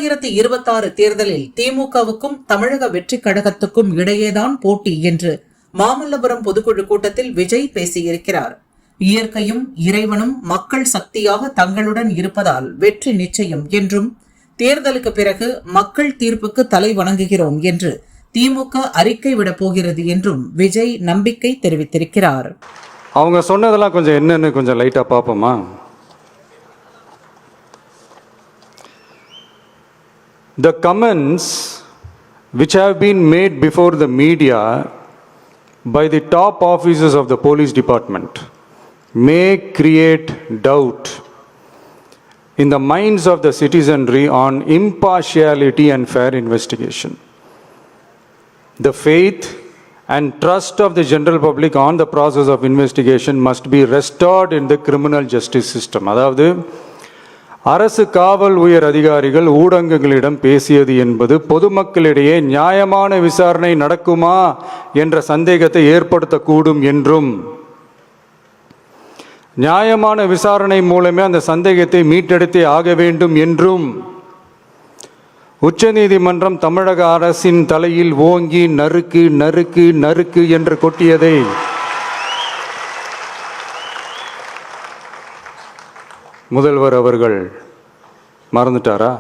2026 தேர்தலில் திமுகவுக்கும் தமிழக வெற்றிக் கழகத்துக்கும் இடையேதான் போட்டி என்று மாமல்லபுரம் பொதுக்குழு கூட்டத்தில் விஜய் பேசியிருக்கிறார். இயற்கையும் இறைவனும் மக்கள் சக்தியாக தங்களுடன் இருப்பதால் வெற்றி நிச்சயம் என்றும், தேர்தலுக்கு பிறகு மக்கள் தீர்ப்புக்கு தலை வணங்குகிறோம் என்று திமுக அறிக்கை விடப் போகிறது என்றும் விஜய் நம்பிக்கை தெரிவித்திருக்கிறார். அவங்க சொன்னதெல்லாம் கொஞ்சம் என்னன்னு கொஞ்சம் லைட்டா பார்ப்போமா? The comments which have been made before the media by the top officers of the police department may create doubt in the minds of the citizenry on impartiality and fair investigation. The faith and trust of the general public on the process of investigation must be restored in the criminal justice system. அதாவது அரசு காவல் உயர் அதிகாரிகள் ஊடகங்களிடம் பேசியது என்பது பொதுமக்களிடையே நியாயமான விசாரணை நடக்குமா என்ற சந்தேகத்தை ஏற்படுத்தக்கூடும் என்றும், நியாயமான விசாரணை மூலமே அந்த சந்தேகத்தை மீட்டெடுத்தே ஆக வேண்டும் என்றும் உச்சநீதிமன்றம் தமிழக அரசின் தலையில் ஓங்கி நறுக்கு நறுக்கு நறுக்கு என்று கொட்டியதை முதல்வர் அவர்கள் மறந்துட்டாரா?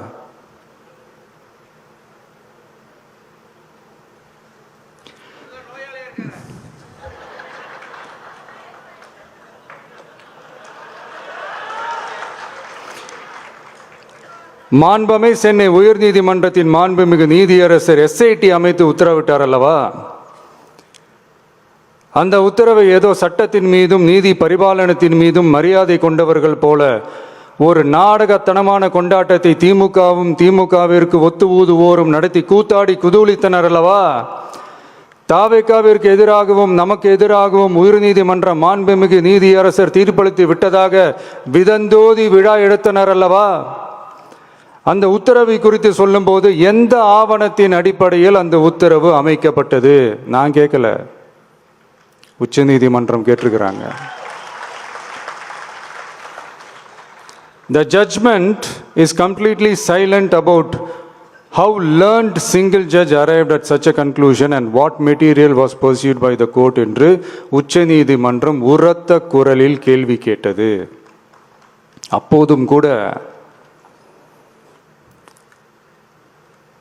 மாண்புமை சென்னை உயர்நீதிமன்றத்தின் மாண்புமிகு நீதியரசர் SIT அமைத்து உத்தரவிட்டார் அல்லவா? அந்த உத்தரவை ஏதோ சட்டத்தின் மீதும் நீதி பரிபாலனத்தின் மீதும் மரியாதை கொண்டவர்கள் போல ஒரு நாடகத்தனமான கொண்டாட்டத்தை திமுகவிற்கு ஒத்து ஊதுவோரும் நடத்தி கூத்தாடி குதூளித்தனர் அல்லவா? தாவேகாவிற்கு எதிராகவும் நமக்கு எதிராகவும் உயர்நீதிமன்ற மாண்புமிகு நீதியரசர் தீர்ப்பளித்து விட்டதாக விதந்தோதி விழா எடுத்தனர் அல்லவா? அந்த உத்தரவை குறித்து சொல்லும்போது எந்த ஆவணத்தின் அடிப்படையில் அந்த உத்தரவு அமைக்கப்பட்டது? நான் கேட்கல, உச்சநீதிமன்றம் கேட்டிருக்கிறாங்க. The judgment is completely silent about how learned single judge arrived at such a conclusion and what material was pursued by the court என்று உச்சநீதிமன்றம் உரத்த குரலில் கேள்வி கேட்டது. அப்போதும் கூட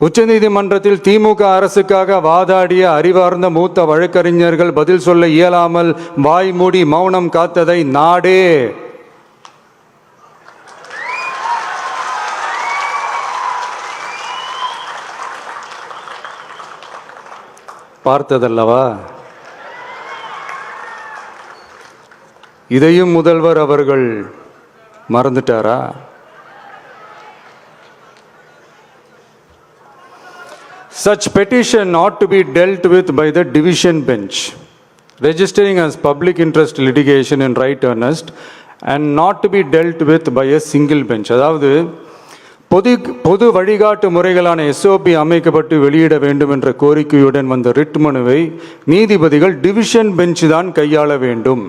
உச்சநீதிமன்றத்தில் திமுக அரசுக்காக வாதாடிய அறிவார்ந்த மூத்த வழக்கறிஞர்கள் பதில் சொல்ல இயலாமல் வாய் மூடி மௌனம் காத்ததை நாடே பார்த்ததல்லவா? இதையும் முதல்வர் அவர்கள் மறந்துட்டாரா? Such petition ought to be dealt with by the division bench, registering as public interest litigation in right earnest and not to be dealt with by a single bench. அதாவது பொது வழிகாட்டு முறைகளான SOP அமைக்கப்பட்டு வெளியிட வேண்டும் என்ற கோரிக்கையுடன் வந்த ரிட் மனுவை நீதிபதிகள் டிவிஷன் பெஞ்ச் தான் கையாள வேண்டும்,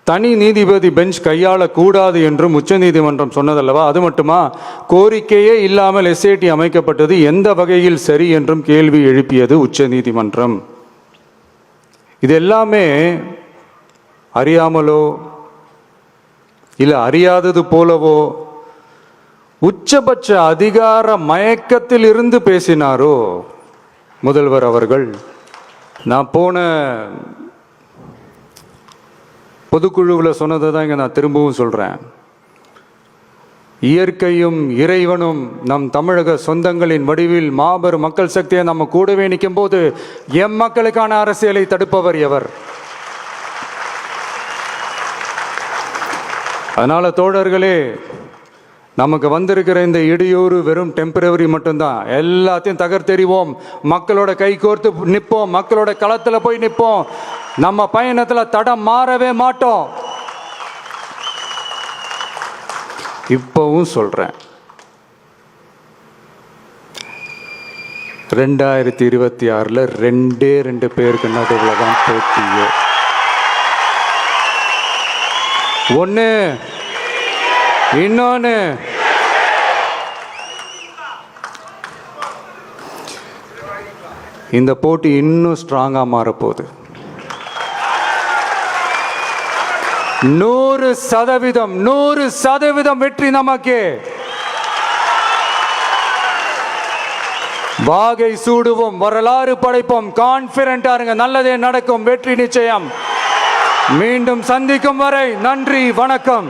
தனி நீதிபதி பெஞ்ச் கையாளக்கூடாது என்றும் உச்சநீதிமன்றம் சொன்னதல்லவா? அது மட்டுமா, கோரிக்கையே இல்லாமல் SIT அமைக்கப்பட்டது எந்த வகையில் சரி என்றும் கேள்வி எழுப்பியது உச்சநீதிமன்றம். இது எல்லாமே அறியாமலோ இல்லை அறியாதது போலவோ உச்சபட்ச அதிகார மயக்கத்தில் இருந்து பேசினாரோ முதல்வர் அவர்கள்? நான் போன பொதுக்குழுவில் சொன்னதை தான் இங்கே நான் திரும்பவும் சொல்கிறேன். இயற்கையும் இறைவனும் நம் தமிழக சொந்தங்களின் வடிவில் மாபெரும் மக்கள் சக்தியை நம்ம கூடவே நிற்கும் போது எம் மக்களுக்கான அரசியலை தடுப்பவர் எவர்? அதனால தோழர்களே, நமக்கு வந்திருக்கிற இந்த இடையூறு வெறும் டெம்பரவரி மட்டும்தான். எல்லாத்தையும் தகர்த்தெறிவோம், மக்களோட கை கோர்த்து நிற்போம், மக்களோட களத்தில் போய் நிற்போம். நம்ம பயணத்தில் தடம் மாறவே மாட்டோம். இப்பவும் சொல்றேன், 2026 2 பேருக்கு நடுவில் தான் போட்டியே. ஒன்று, இன்னொன்று இந்த போட்டி இன்னும் ஸ்ட்ராங்காக மாறப்போகுது. 100% வெற்றி நமக்கே. வாகை சூடுவோம், வரலாறு படைப்போம், கான்பிடண்டா இருங்க, நல்லதே நடக்கும், வெற்றி நிச்சயம். மீண்டும் சந்திக்கும் வரை நன்றி, வணக்கம்.